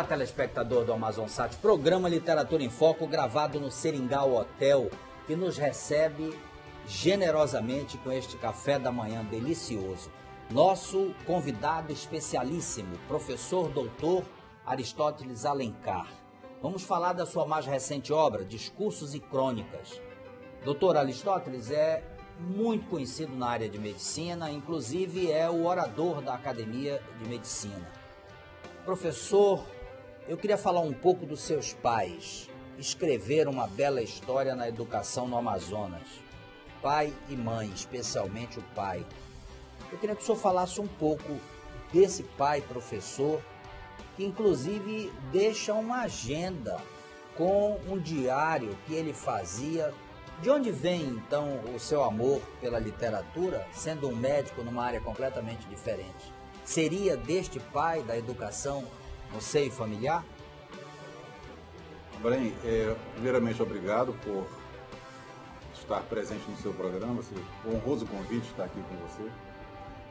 Olá, telespectador do Amazonsat, programa Literatura em Foco, gravado no Seringal Hotel, que nos recebe generosamente com este café da manhã delicioso. Nosso convidado especialíssimo, professor doutor Aristóteles Alencar. Vamos falar da sua mais recente obra, Discursos e Crônicas. Doutor Aristóteles é muito conhecido na área de medicina, inclusive é o orador da Academia de Medicina. Professor, eu queria falar um pouco dos seus pais. Escreveram uma bela história na educação no Amazonas. Pai e mãe, especialmente o pai. Eu queria que o senhor falasse um pouco desse pai professor, que inclusive deixa uma agenda com um diário que ele fazia. De onde vem, então, o seu amor pela literatura, sendo um médico numa área completamente diferente? Seria deste pai da educação no seio familiar? Bem, primeiramente, obrigado por estar presente no seu programa, o honroso convite de estar aqui com você.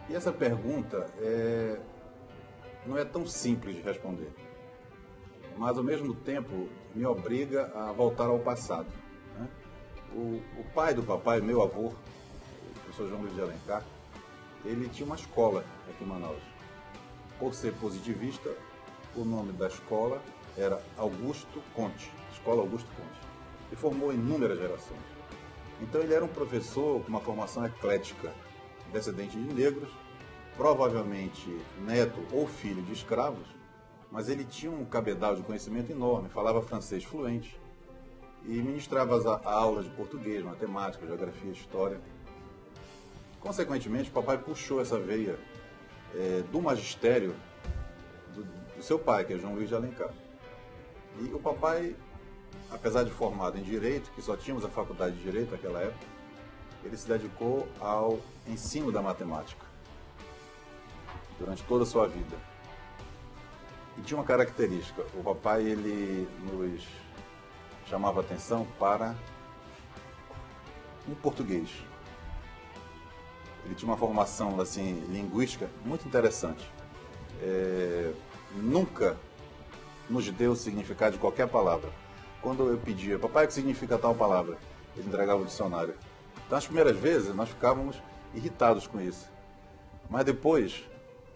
E essa pergunta não é tão simples de responder, mas, ao mesmo tempo, me obriga a voltar ao passado. Né? O pai do papai, meu avô, o professor João Luiz de Alencar, ele tinha uma escola aqui em Manaus. Por ser positivista, o nome da escola era Augusto Conte, Escola Augusto Conte, e formou inúmeras gerações. Então ele era um professor com uma formação eclética, descendente de negros, provavelmente neto ou filho de escravos, mas ele tinha um cabedal de conhecimento enorme, falava francês fluente e ministrava as aulas de português, matemática, geografia, história. Consequentemente, o papai puxou essa veia do magistério do seu pai, que é João Luiz de Alencar. E o papai, apesar de formado em Direito, que só tínhamos a faculdade de Direito naquela época, ele se dedicou ao ensino da matemática durante toda a sua vida. E tinha uma característica: o papai ele nos chamava atenção para o português. Ele tinha uma formação assim, linguística muito interessante. Nunca nos deu o significado de qualquer palavra. Quando eu pedia, papai, o que significa tal palavra? Ele entregava o dicionário. Então, as primeiras vezes, nós ficávamos irritados com isso. Mas depois,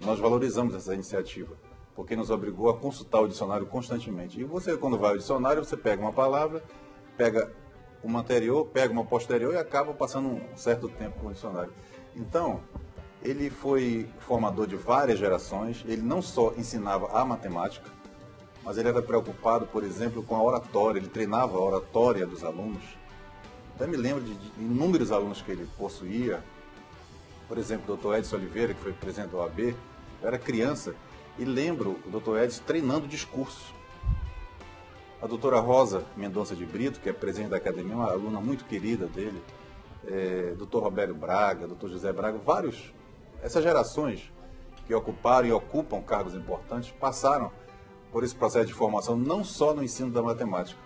nós valorizamos essa iniciativa, porque nos obrigou a consultar o dicionário constantemente. E você, quando vai ao dicionário, você pega uma palavra, pega uma anterior, pega uma posterior e acaba passando um certo tempo com o dicionário. Então, ele foi formador de várias gerações. Ele não só ensinava a matemática, mas ele era preocupado, por exemplo, com a oratória. Ele treinava a oratória dos alunos. Até me lembro de inúmeros alunos que ele possuía. Por exemplo, o Dr. Edson Oliveira, que foi presidente da OAB. Eu era criança e lembro o Dr. Edson treinando discurso. A doutora Rosa Mendonça de Brito, que é presidente da academia, uma aluna muito querida dele. Dr. Roberto Braga, Dr. José Braga, essas gerações que ocuparam e ocupam cargos importantes passaram por esse processo de formação, não só no ensino da matemática.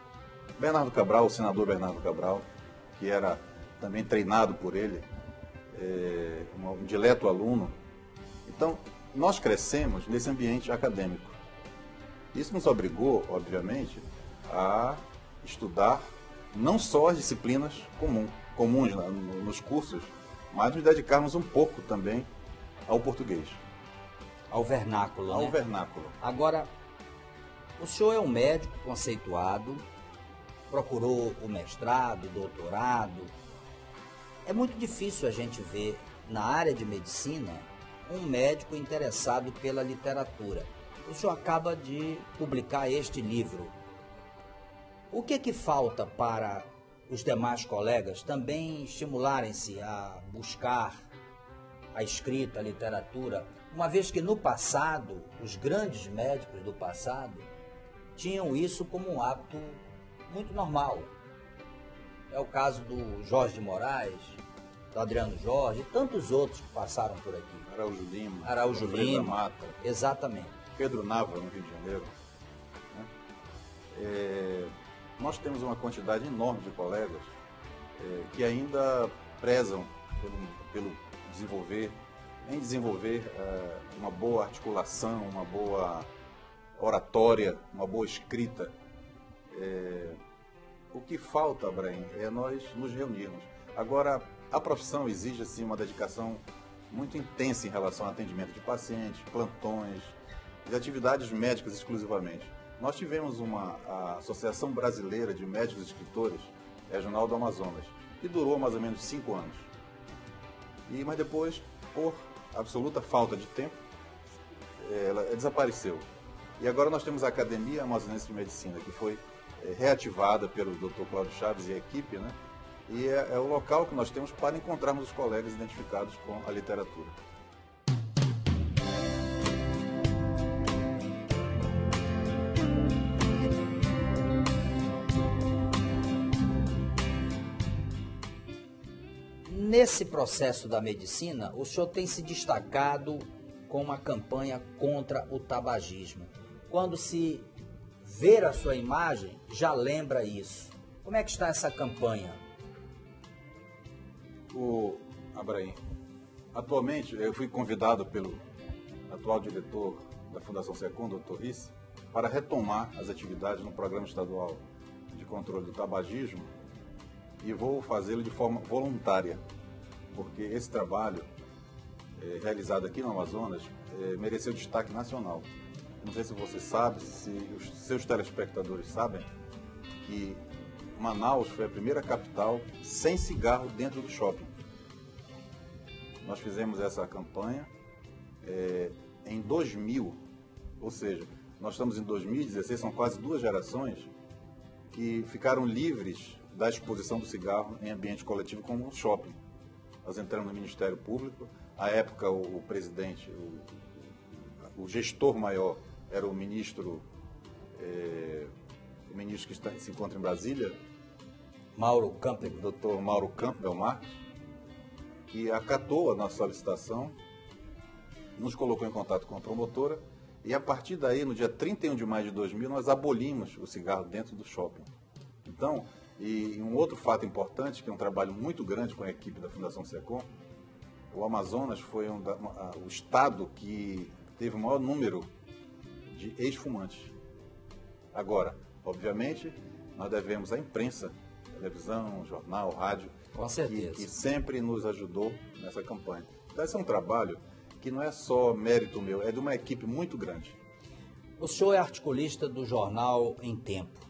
Bernardo Cabral, o senador Bernardo Cabral, que era também treinado por ele, um dileto aluno. Então, nós crescemos nesse ambiente acadêmico. Isso nos obrigou, obviamente, a estudar não só as disciplinas comuns nos cursos, mas nos dedicarmos um pouco também ao português. Ao vernáculo, né? Ao vernáculo. Agora, o senhor é um médico conceituado, procurou o mestrado, o doutorado. É muito difícil a gente ver na área de medicina um médico interessado pela literatura. O senhor acaba de publicar este livro. O que falta para os demais colegas também estimularem-se a buscar a escrita, a literatura, uma vez que no passado, os grandes médicos do passado tinham isso como um hábito muito normal. É o caso do Jorge de Moraes, do Adriano Jorge e tantos outros que passaram por aqui. Araújo Lima, Mata. Exatamente. Pedro Nava, no Rio de Janeiro. Nós temos uma quantidade enorme de colegas que ainda prezam pelo desenvolver uma boa articulação, uma boa oratória, uma boa escrita. O que falta, Abraim, é nós nos reunirmos. Agora, a profissão exige assim, uma dedicação muito intensa em relação ao atendimento de pacientes, plantões, e atividades médicas exclusivamente. Nós tivemos a Associação Brasileira de Médicos e Escritores, Regional do Amazonas, que durou mais ou menos 5 anos. Mas depois, por absoluta falta de tempo, ela desapareceu. E agora nós temos a Academia Amazonense de Medicina, que foi reativada pelo Dr. Cláudio Chaves e a equipe, né? E é o local que nós temos para encontrarmos os colegas identificados com a literatura. Nesse processo da medicina, o senhor tem se destacado com uma campanha contra o tabagismo. Quando se ver a sua imagem, já lembra isso. Como é que está essa campanha? Abraim, atualmente eu fui convidado pelo atual diretor da Fundação SECOM, Dr. Risse, para retomar as atividades no Programa Estadual de Controle do Tabagismo, e vou fazê-lo de forma voluntária, porque esse trabalho realizado aqui no Amazonas mereceu destaque nacional. Não sei se você sabe, se os seus telespectadores sabem, que Manaus foi a primeira capital sem cigarro dentro do shopping. Nós fizemos essa campanha em 2000, ou seja, nós estamos em 2016, são quase 2 gerações que ficaram livres da exposição do cigarro em ambiente coletivo como um shopping. Nós entramos no Ministério Público, à época o presidente, o gestor maior era o ministro que se encontra em Brasília, Mauro Campbell. Dr. Mauro Campbell Marques, que acatou a nossa solicitação, nos colocou em contato com a promotora, e a partir daí, no dia 31 de maio de 2000, nós abolimos o cigarro dentro do shopping. Então, e um outro fato importante, que é um trabalho muito grande com a equipe da Fundação SECOM, o Amazonas foi o estado que teve o maior número de ex-fumantes. Agora, obviamente, nós devemos à imprensa, televisão, jornal, rádio, com certeza, que sempre nos ajudou nessa campanha. Então, esse é um trabalho que não é só mérito meu, é de uma equipe muito grande. O senhor é articulista do jornal Em Tempo.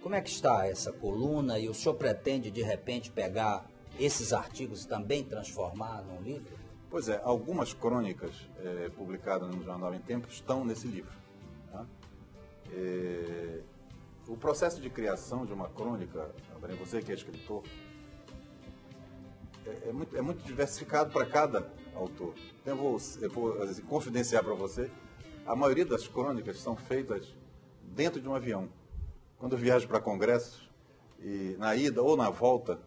Como é que está essa coluna e o senhor pretende, de repente, pegar esses artigos e também transformar num livro? Pois é, algumas crônicas publicadas no jornal Em Tempo estão nesse livro. Tá? O processo de criação de uma crônica, você que é escritor, é muito diversificado para cada autor. Então eu vou assim, confidenciar para você, a maioria das crônicas são feitas dentro de um avião. Quando eu viajo para congressos, e na ida ou na volta,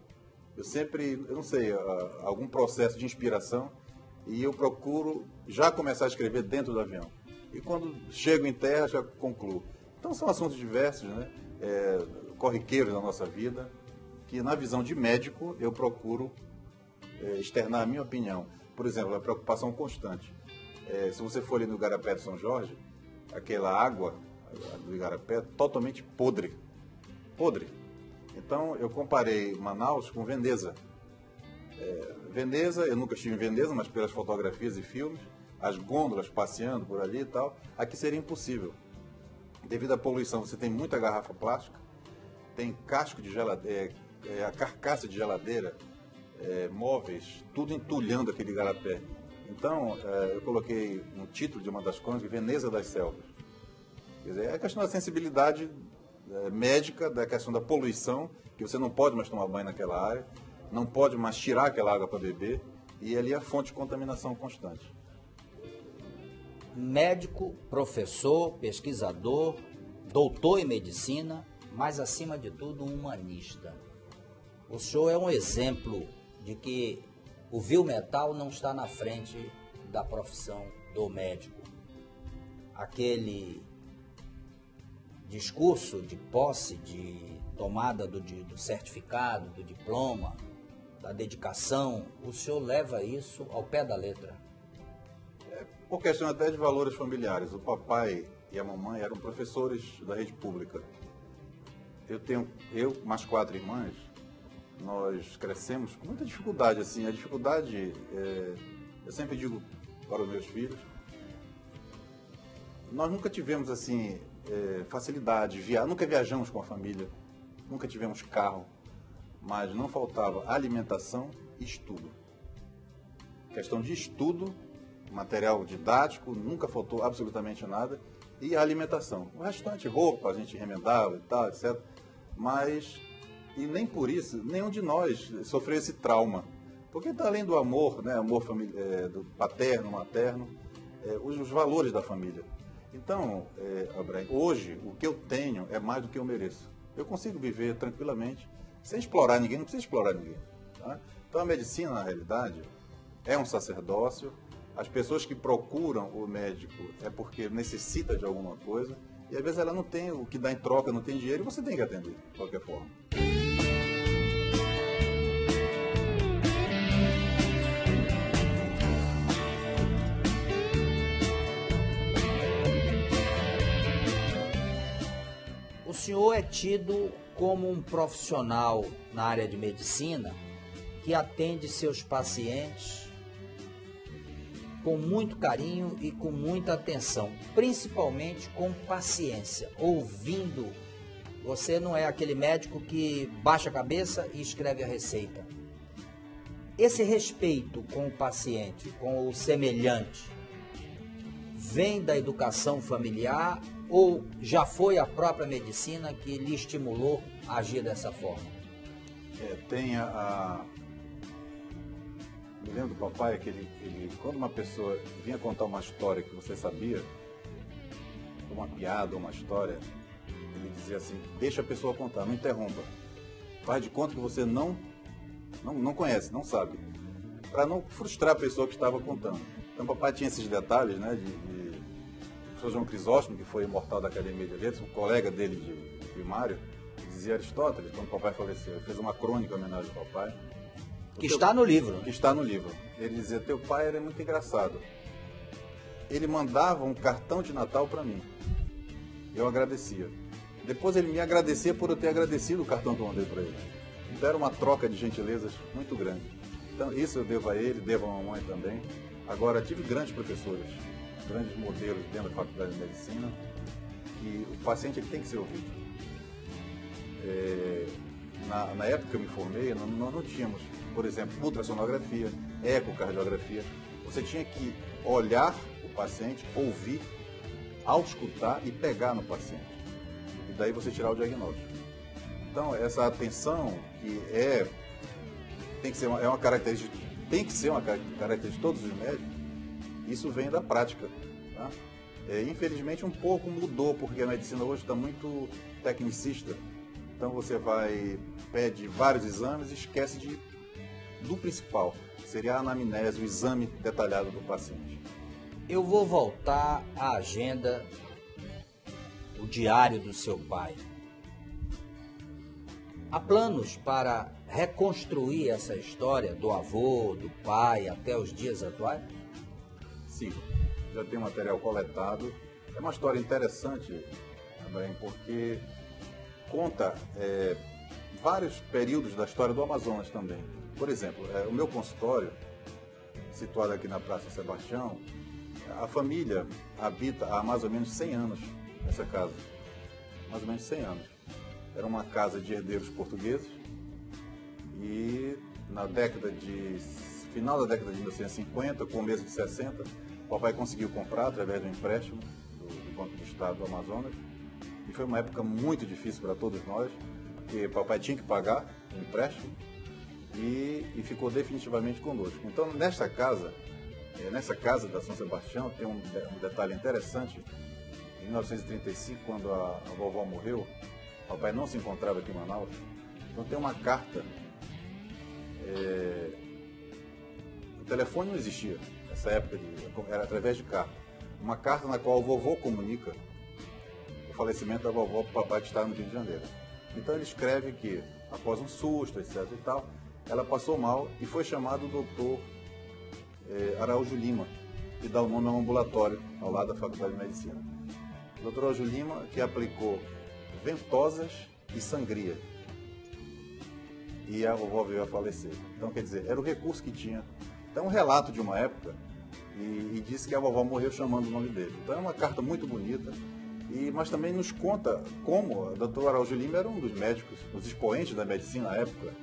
eu não sei, algum processo de inspiração, e eu procuro já começar a escrever dentro do avião. E quando chego em terra, já concluo. Então são assuntos diversos, né? Corriqueiros da nossa vida, que na visão de médico eu procuro externar a minha opinião. Por exemplo, a preocupação constante. Se você for ali no Igarapé de São Jorge, aquela água do Igarapé é totalmente podre. Podre. Então eu comparei Manaus com Veneza. Veneza, eu nunca estive em Veneza, mas pelas fotografias e filmes, as gôndolas passeando por ali e tal, aqui seria impossível. Devido à poluição, você tem muita garrafa plástica, tem casco de geladeira, a carcaça de geladeira, móveis, tudo entulhando aquele igarapé. Então, eu coloquei um título de uma das crônicas, Veneza das Selvas. Quer dizer, é a questão da sensibilidade médica, da questão da poluição, que você não pode mais tomar banho naquela área, não pode mais tirar aquela água para beber, e ali é a fonte de contaminação constante. Médico, professor, pesquisador, doutor em medicina, mas acima de tudo um humanista. O senhor é um exemplo de que o vil metal não está na frente da profissão do médico. Aquele discurso de posse, de tomada do certificado, do diploma, da dedicação, o senhor leva isso ao pé da letra? Por questão até de valores familiares. O papai e a mamãe eram professores da rede pública. Eu mais 4 irmãs, nós crescemos com muita dificuldade, assim. A dificuldade, eu sempre digo para os meus filhos, nós nunca tivemos, assim, facilidade, nunca viajamos com a família, nunca tivemos carro, mas não faltava alimentação e estudo. Questão de estudo, material didático, nunca faltou absolutamente nada, e a alimentação. O restante, roupa, a gente remendava e tal, etc. Mas, e nem por isso, nenhum de nós sofreu esse trauma. Porque está além do amor, né, amor do paterno, materno, os valores da família. Então, Abraão, hoje, o que eu tenho é mais do que eu mereço. Eu consigo viver tranquilamente, sem explorar ninguém, não precisa explorar ninguém. Tá? Então, a medicina, na realidade, é um sacerdócio. As pessoas que procuram o médico é porque necessita de alguma coisa, e às vezes ela não tem o que dá em troca, não tem dinheiro, e você tem que atender, de qualquer forma. O senhor é tido como um profissional na área de medicina que atende seus pacientes com muito carinho e com muita atenção, principalmente com paciência, ouvindo. Você não é aquele médico que baixa a cabeça e escreve a receita. Esse respeito com o paciente, com o semelhante, vem da educação familiar ou já foi a própria medicina que lhe estimulou a agir dessa forma? Me lembro do papai que quando uma pessoa vinha contar uma história que você sabia, uma piada, uma história, ele dizia assim: deixa a pessoa contar, não interrompa. Faz de conta que você não conhece, não sabe, para não frustrar a pessoa que estava contando. Então, o papai tinha esses detalhes, né, o professor João Crisóstomo, que foi imortal da Academia de Letras, um colega dele de primário, dizia Aristóteles, quando o papai faleceu, ele fez uma crônica em homenagem ao papai. Que está no livro. Que está no livro. Ele dizia: teu pai era muito engraçado. Ele mandava um cartão de Natal para mim. Eu agradecia. Depois ele me agradecia por eu ter agradecido o cartão que eu mandei para ele. Então era uma troca de gentilezas muito grande. Então isso eu devo a ele, devo à mamãe também. Agora, tive grandes professores, grandes modelos dentro da Faculdade de Medicina, e o paciente ele tem que ser ouvido. Na época que eu me formei, nós não tínhamos, por exemplo, ultrassonografia, ecocardiografia. Você tinha que olhar o paciente, ouvir, auscultar e pegar no paciente. E daí você tirar o diagnóstico. Então, essa atenção que tem que ser uma característica de todos os médicos, isso vem da prática. Tá? Infelizmente, um pouco mudou, porque a medicina hoje está muito tecnicista. Então, você pede vários exames e esquece do principal, que seria a anamnese, o exame detalhado do paciente. Eu vou voltar à agenda, o diário do seu pai. Há planos para reconstruir essa história do avô, do pai, até os dias atuais? Sim, já tem material coletado. É uma história interessante também, porque conta vários períodos da história do Amazonas também. Por exemplo, o meu consultório, situado aqui na Praça Sebastião, a família habita há mais ou menos 100 anos nessa casa. Mais ou menos 100 anos. Era uma casa de herdeiros portugueses e final da década de 1950, começo de 60, o papai conseguiu comprar através do empréstimo do Banco do Estado do Amazonas. E foi uma época muito difícil para todos nós, porque o papai tinha que pagar o empréstimo e ficou definitivamente conosco. Então, nessa casa da São Sebastião, tem um detalhe interessante. Em 1935, quando a vovó morreu, o papai não se encontrava aqui em Manaus. Então, tem uma carta. O telefone não existia nessa época, era através de carta. Uma carta na qual o vovô comunica o falecimento da vovó para o papai que está no Rio de Janeiro. Então ele escreve que, após um susto, etc. e tal, ela passou mal e foi chamado o doutor Araújo Lima, e dá o nome a um ambulatório ao lado da Faculdade de Medicina. O Dr. Elgio Lima, que aplicou ventosas e sangria. E a vovó veio a falecer. Então, quer dizer, era o recurso que tinha. Então, é um relato de uma época e disse que a vovó morreu chamando o nome dele. Então, é uma carta muito bonita, mas também nos conta como o Dr. Elgio Lima era um dos médicos, os expoentes da medicina na época,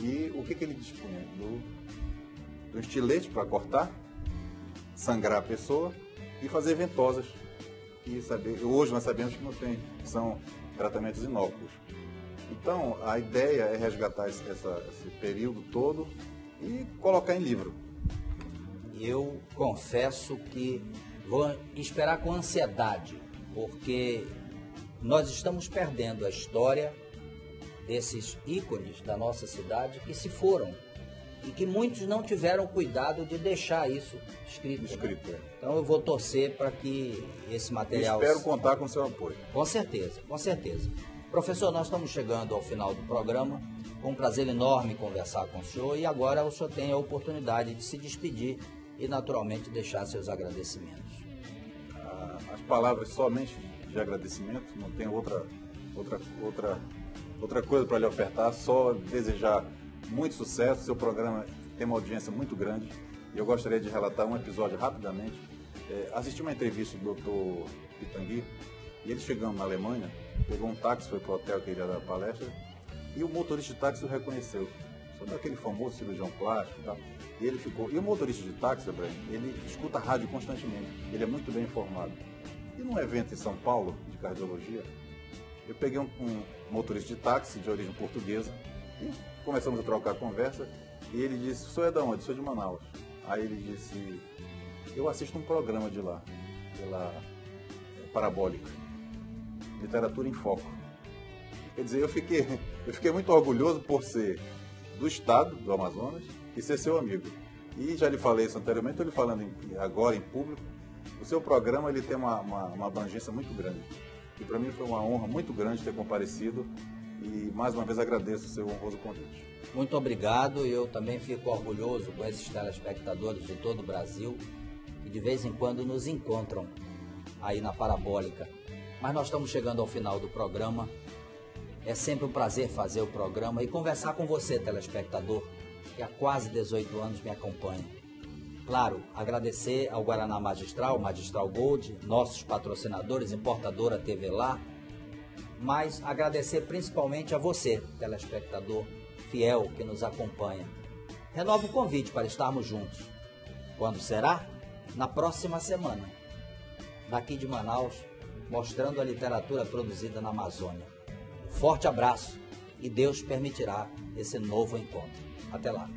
e o que ele dispunha? Do estilete para cortar, sangrar a pessoa e fazer ventosas. E hoje nós sabemos que não tem, são tratamentos inócuos. Então, a ideia é resgatar esse período todo e colocar em livro. Eu confesso que vou esperar com ansiedade, porque nós estamos perdendo a história desses ícones da nossa cidade que se foram e que muitos não tiveram cuidado de deixar isso escrito. Né? Então eu vou torcer para que esse material... Espero contar com seu apoio. Com certeza, com certeza. Professor, nós estamos chegando ao final do programa. Foi um prazer enorme conversar com o senhor e agora o senhor tem a oportunidade de se despedir e naturalmente deixar seus agradecimentos. As palavras somente de agradecimento, não tem outra coisa para lhe ofertar, só desejar muito sucesso. Seu programa tem uma audiência muito grande e eu gostaria de relatar um episódio rapidamente. Assisti uma entrevista do Dr. Pitangui e ele chegando na Alemanha, pegou um táxi, foi para o hotel que ele ia dar a palestra e o motorista de táxi o reconheceu. Sabe aquele famoso cirurgião plástico e tal? E ele ficou. E o motorista de táxi, ele escuta rádio constantemente, ele é muito bem informado. E num evento em São Paulo, de cardiologia, eu peguei um motorista de táxi de origem portuguesa e começamos a trocar a conversa e ele disse: "O senhor é de onde?" "Sou de Manaus." Aí ele disse: "Eu assisto um programa de lá, pela Parabólica, Literatura em Foco." Quer dizer, eu fiquei muito orgulhoso por ser do estado do Amazonas e ser seu amigo. E já lhe falei isso anteriormente, estou lhe falando agora em público, o seu programa ele tem uma abrangência muito grande. E para mim foi uma honra muito grande ter comparecido e mais uma vez agradeço o seu honroso convite. Muito obrigado, e eu também fico orgulhoso com esses telespectadores de todo o Brasil que de vez em quando nos encontram aí na Parabólica. Mas nós estamos chegando ao final do programa. É sempre um prazer fazer o programa e conversar com você, telespectador, que há quase 18 anos me acompanha. Claro, agradecer ao Guaraná Magistral, Magistral Gold, nossos patrocinadores, Importadora TV Lá, mas agradecer principalmente a você, telespectador fiel que nos acompanha. Renovo o convite para estarmos juntos. Quando será? Na próxima semana, daqui de Manaus, mostrando a literatura produzida na Amazônia. Forte abraço e Deus permitirá esse novo encontro. Até lá.